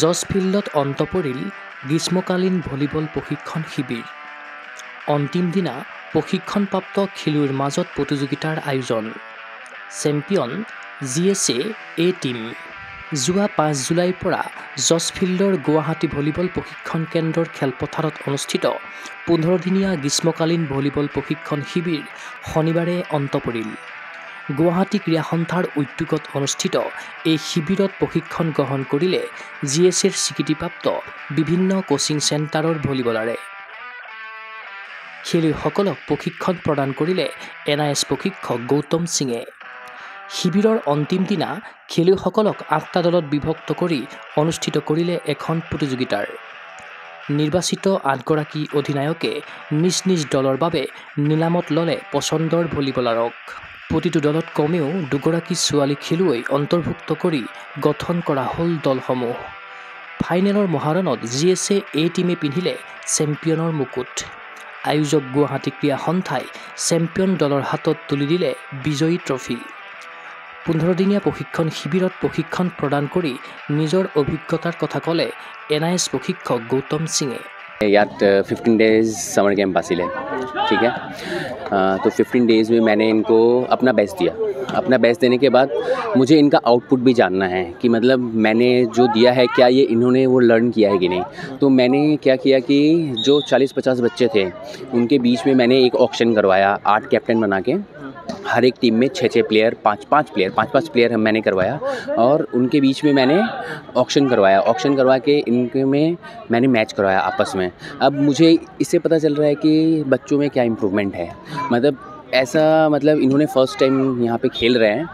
জজ ফিল্ডত অন্ত পৰিল গ্ৰীষ্মকালীন ভলীবল প্ৰশিক্ষণ শিবিৰ। অন্তিম দিনা প্ৰশিক্ষণপ্ৰাপ্ত খেলুৱৈৰ মাজত প্ৰতিযোগিতাৰ আয়োজন। Champion GSA A team. যোৱা 5 জুলাইৰ পৰা জজ ফিল্ডৰ গুৱাহাটী ভলীবল প্ৰশিক্ষণ কেন্দ্ৰৰ খেলপথাৰত অনুষ্ঠিত 15-দিনীয়া গ্ৰীষ্মকালীন ভলীবল প্ৰশিক্ষণ শিবিৰ শনিবাৰে অন্ত পৰিল। গুৱাহাটী ক্ৰীড়া সন্থাৰ উদ্যোগত অনুষ্ঠিত এই শিবিৰত প্ৰশিক্ষণ গ্ৰহণ কৰিলে GSAৰ স্বীকৃতিপ্ৰাপ্ত বিভিন্ন কোচিং চেণ্টাৰৰ ভলীবলাৰে। খেলুৱৈসকলক প্ৰশিক্ষণ প্ৰদান কৰিলে NIS প্ৰশিক্ষক গৌতম সিঙে। শিবিৰৰ অন্তিম দিনা খেলুৱৈসকলক 8টা দলত বিভক্ত কৰি অনুষ্ঠিত কৰিলে এখন প্ৰতিযোগিতাৰ। নিৰ্বাচিত 8গৰাকী অধিনায়কে নিজ নিজ দলৰ বাবে নিলামত ল'লে পচন্দৰ ভলীবলাৰক। প্ৰতিটো দলত কমেও 2গৰাকী ছোৱালী খেলুৱৈ অন্তৰ্ভুক্ত কৰি গঠন কৰা হ'ল দলসমূহ। ফাইনেলৰ মহাৰণত GSA A টিমে পিন্ধিলে চেম্পিয়নৰ মুকুট। আয়োজক গুৱাহাটী ক্ৰীড়া সন্থাই চেম্পিয়ন দলৰ হাতত তুলি দিলে বিজয়ী ট্ৰফি। 15-দিনীয়া প্ৰশিক্ষণ শিবিৰত প্ৰশিক্ষণ প্ৰদান কৰি নিজৰ অভিজ্ঞতাৰ কথা ক'লে NIS প্ৰশিক্ষক গৌতম সিঙে। यात 15 डेज समर कैंप हासिल है, ठीक है। तो 15 डेज़ में मैंने इनको अपना बेस्ट दिया। अपना बेस्ट देने के बाद मुझे इनका आउटपुट भी जानना है कि मतलब मैंने जो दिया है क्या ये इन्होंने वो लर्न किया है कि नहीं। तो मैंने क्या किया कि जो 40-50 बच्चे थे उनके बीच में मैंने एक ऑक्शन करवाया 8 कैप्टन बना के। हर एक टीम में 6-6 प्लेयर 5-5 प्लेयर मैंने करवाया और उनके बीच में मैंने ऑक्शन करवा के इनके में मैंने मैच करवाया आपस में। अब मुझे इससे पता चल रहा है कि बच्चों में क्या इम्प्रूवमेंट है। मतलब इन्होंने फर्स्ट टाइम यहाँ पे खेल रहे हैं।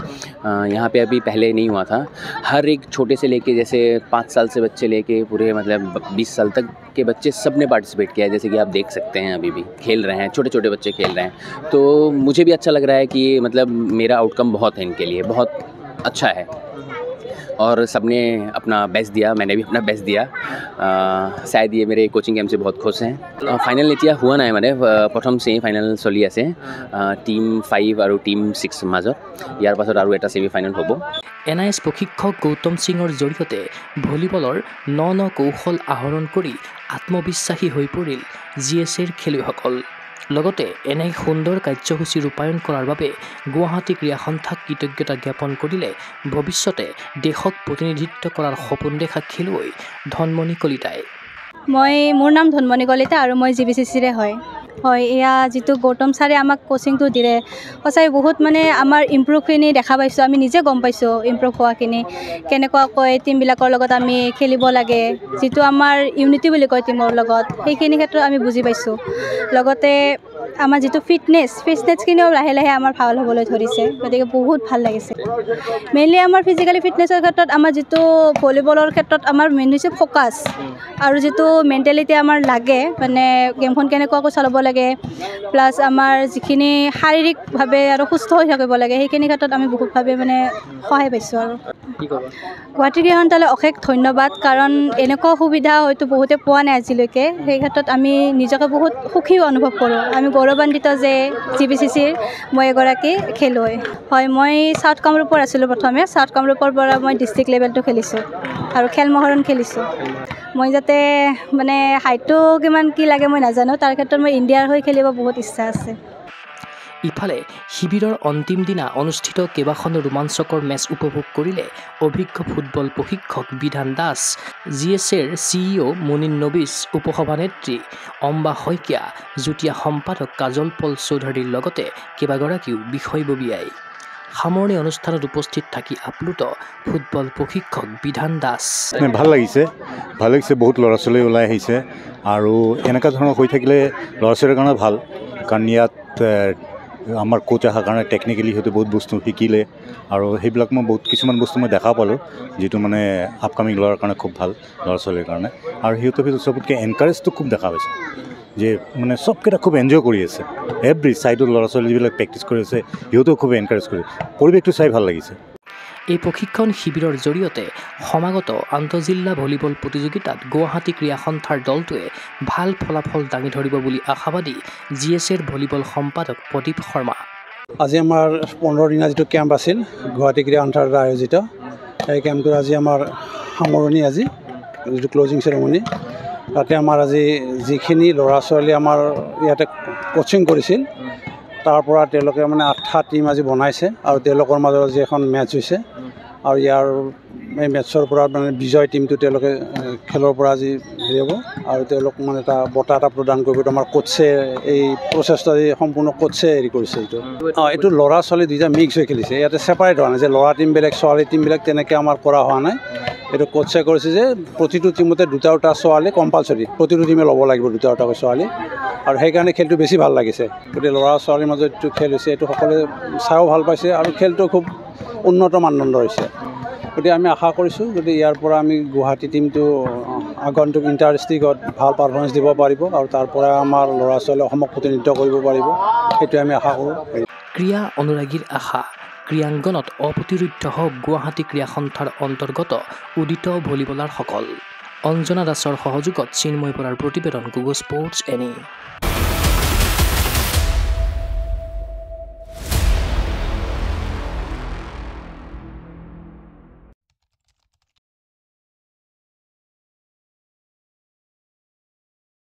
यहाँ पे अभी पहले नहीं हुआ था। हर एक छोटे से लेके जैसे 5 साल से बच्चे लेके पूरे मतलब 20 साल तक के बच्चे सब ने पार्टिसिपेट किया है। जैसे कि आप देख सकते हैं अभी भी खेल रहे हैं, छोटे छोटे बच्चे खेल रहे हैं। तो मुझे भी अच्छा लग रहा है कि मतलब मेरा आउटकम बहुत है इनके लिए, बहुत अच्छा है। और सबने अपना बेस्ट दिया, मैंने भी अपना बेस्ट दिया। शायद ये मेरे कोचिंग कैम्प से बहुत खुश हैं। फाइनल এতিয়া হোৱা নাই মানে প্ৰথম ছেমি ফাইনেল চলি আছে টিম 5 আৰু টিম 6 মাজত। ইয়াৰ পাছত আৰু এটা ছেমি ফাইনেল হ'ব। NIS প্ৰশিক্ষক গৌতম সিঙৰ জৰিয়তে ভলীবলৰ ন কৌশল আহৰণ কৰি আত্মবিশ্বাসী হৈ পৰিল GSAৰ খেলুৱৈসকল। লগতে এনে সুন্দৰ কাৰ্যসূচী ৰূপায়ণ কৰাৰ বাবে গুৱাহাটী ক্ৰীড়া সন্থাক কৃতজ্ঞতা জ্ঞাপন কৰিলে ভৱিষ্যতে দেশক প্ৰতিনিধিত্ব কৰাৰ সপোন দেখা খেলুৱৈ ধনমণি কলিতাই। মোৰ নাম ধনমণি কলিতা আৰু মই GBCCৰে হয়। এয়া যিটো গৌতম ছাৰে আমাক কোচিংটো দিলে সঁচাই বহুত মানে আমাৰ ইম্প্ৰুভখিনি দেখা পাইছোঁ। আমি নিজে গম পাইছোঁ ইম্প্ৰুভ হোৱাখিনি, কেনেকুৱাকৈ টিমবিলাকৰ লগত আমি খেলিব লাগে, যিটো আমাৰ ইউনিটি বুলি কয় টিমৰ লগত, সেইখিনি ক্ষেত্ৰত আমি বুজি পাইছোঁ। লগতে আমাৰ যিটো ফিটনেছখিনিও লাহে লাহে আমাৰ ভাল হ'বলৈ ধৰিছে, গতিকে বহুত ভাল লাগিছে। মেইনলি আমাৰ ফিজিকেলি ফিটনেছৰ ক্ষেত্ৰত আমাৰ যিটো ভলীবলৰ ক্ষেত্ৰত আমাৰ মেইন হৈছে ফ'কাছ আৰু যিটো মেণ্টেলিটি আমাৰ লাগে, মানে গেমখন কেনেকুৱাকৈ চলাব লাগে, প্লাছ আমাৰ যিখিনি শাৰীৰিকভাৱে আৰু সুস্থ হৈ থাকিব লাগে, সেইখিনি ক্ষেত্ৰত আমি বহুতভাৱে মানে সহায় পাইছোঁ। আৰু গুৱাহাটী ক্ৰীড়া সন্থালৈ অশেষ ধন্যবাদ, কাৰণ এনেকুৱা সুবিধা হয়তো বহুতে পোৱা নাই আজিলৈকে। সেই ক্ষেত্ৰত আমি নিজকে বহুত সুখী অনুভৱ কৰোঁ। আমি গৌৰৱান্বিত যে GBCCৰ মই এগৰাকী খেলুৱৈ হয়। মই চাউথ কামৰূপৰ আছিলোঁ প্ৰথমে। চাউথ কামৰূপৰ পৰা মই ডিষ্ট্ৰিক্ট লেভেলটো খেলিছোঁ আৰু খেল মহাৰণ খেলিছোঁ। মই যাতে মানে হাইটটো কিমান কি লাগে মই নাজানো, তাৰ ক্ষেত্ৰত মই ইণ্ডিয়াৰ হৈ খেলিব বহুত ইচ্ছা আছে। ইফালে শিবিৰৰ অন্তিম দিনা অনুষ্ঠিত কেইবাখনো ৰোমাঞ্চকৰ মেচ উপভোগ কৰিলে অভিজ্ঞ ফুটবল প্ৰশিক্ষক বিধান দাস, GSAৰ CEO মুনিন নবিছ, উপসভানেত্ৰী অম্বা শইকীয়া, যুটীয়া সম্পাদক কাজল পল চৌধুৰীৰ লগতে কেইবাগৰাকীও বিষয়ববীয়াই। সামৰণি অনুষ্ঠানত উপস্থিত থাকি আপ্লুত ফুটবল প্ৰশিক্ষক বিধান দাস। ভাল লাগিছে বহুত ল'ৰা ছোৱালী ওলাই আহিছে আৰু এনেকুৱা ধৰণৰ হৈ থাকিলে ল'ৰা ছোৱালীৰ কাৰণে ভাল, কাৰণ ইয়াত আমাৰ কোচ অহাৰ কাৰণে টেকনিকেলি সিহঁতে বহুত বস্তু শিকিলে আৰু সেইবিলাক মই কিছুমান বস্তু মই দেখা পালোঁ, যিটো মানে আপকামিং ল'ৰাৰ কাৰণে খুব ভাল, ল'ৰা ছোৱালীৰ কাৰণে। আৰু সিহঁতৰ ভিতৰত চবতকৈ এনকাৰেজটো খুব দেখা পাইছোঁ, যে মানে চবকেইটা খুব এনজয় কৰি আছে। এভৰি ছাইডত ল'ৰা ছোৱালী যিবিলাক প্ৰেক্টিছ কৰি আছে সিহঁতেও খুব এনকাৰেজ কৰি, পৰিৱেশটো চাই ভাল লাগিছে। এই প্ৰশিক্ষণ শিবিৰৰ জৰিয়তে সমাগত আন্তঃজিলা ভলীবল প্ৰতিযোগিতাত গুৱাহাটী ক্ৰীড়া সন্থাৰ দলটোৱে ভাল ফলাফল দাঙি ধৰিব বুলি আশাবাদী GSAৰ ভলীবল সম্পাদক প্ৰদীপ শৰ্মা। আজি আমাৰ 15 দিনা যিটো কেম্প আছিল গুৱাহাটী ক্ৰীড়া সন্থাৰ দ্বাৰা আয়োজিত, এই কেম্পটোৰ আজি আমাৰ সামৰণি আজি যিটো ক্লজিং চেৰেমনি তাতে আমাৰ আজি যিখিনি ল'ৰা ছোৱালী আমাৰ ইয়াতে কোচিং কৰিছিল তাৰ পৰা তেওঁলোকে মানে 8টা টিম আজি বনাইছে আৰু তেওঁলোকৰ মাজত আজি এখন মেটচ হৈছে আৰু ইয়াৰ এই মেটচৰ পৰা মানে বিজয় টিমটো তেওঁলোকে খেলৰ পৰা আজি হেৰি হ'ব আৰু তেওঁলোক মানে এটা বঁটা এটা প্ৰদান কৰিব আমাৰ কোচে এই প্ৰচেছটো আজি সম্পূৰ্ণ কোচে হেৰি কৰিছে এইটো ল'ৰা ছোৱালী দুইটা মিক্স হৈ খেলিছে ইয়াতে ছেপাৰেট হোৱা নাই যে ল'ৰা টিম বেলেগ ছোৱালী টিম বেলেগ তেনেকৈ আমাৰ কৰা হোৱা নাই এইটো কোচে কৰিছে যে প্ৰতিটো টিমতে দুটা ছোৱালী কম্পালচৰি প্ৰতিটো টিমে ল'ব লাগিব দুটা ছোৱালী আৰু সেইকাৰণে খেলটো বেছি ভাল লাগিছে গতিকে ল'ৰা ছোৱালীৰ মাজত যিটো খেল হৈছে এইটো সকলোৱে চাইও ভাল পাইছে আৰু খেলটো খুব উন্নত মানদণ্ডৰ হৈছে গতিকে আমি আশা কৰিছোঁ যদি ইয়াৰ পৰা আমি গুৱাহাটী টিমটো আগন্তুক ইণ্টাৰ ডিষ্ট্ৰিক্টত ভাল পাৰফৰ্মেঞ্চ দিব পাৰিব আৰু তাৰ পৰা আমাৰ ল'ৰা ছোৱালীয়ে অসমক প্ৰতিনিধিত্ব কৰিব পাৰিব সেইটোৱে আমি আশা কৰোঁ ক্ৰীড়া অনুৰাগীৰ আশা ক্ৰীড়াংগনত অপ্ৰতিৰোধ্য হওক গুৱাহাটী ক্ৰীড়া সন্থাৰ অন্তৰ্গত উদিত ভলীবলাৰসকল অঞ্জনা দাসৰ সহযোগত চিন্ময় বৰাৰ প্ৰতিবেদন গুগল স্পৰ্টছ এনি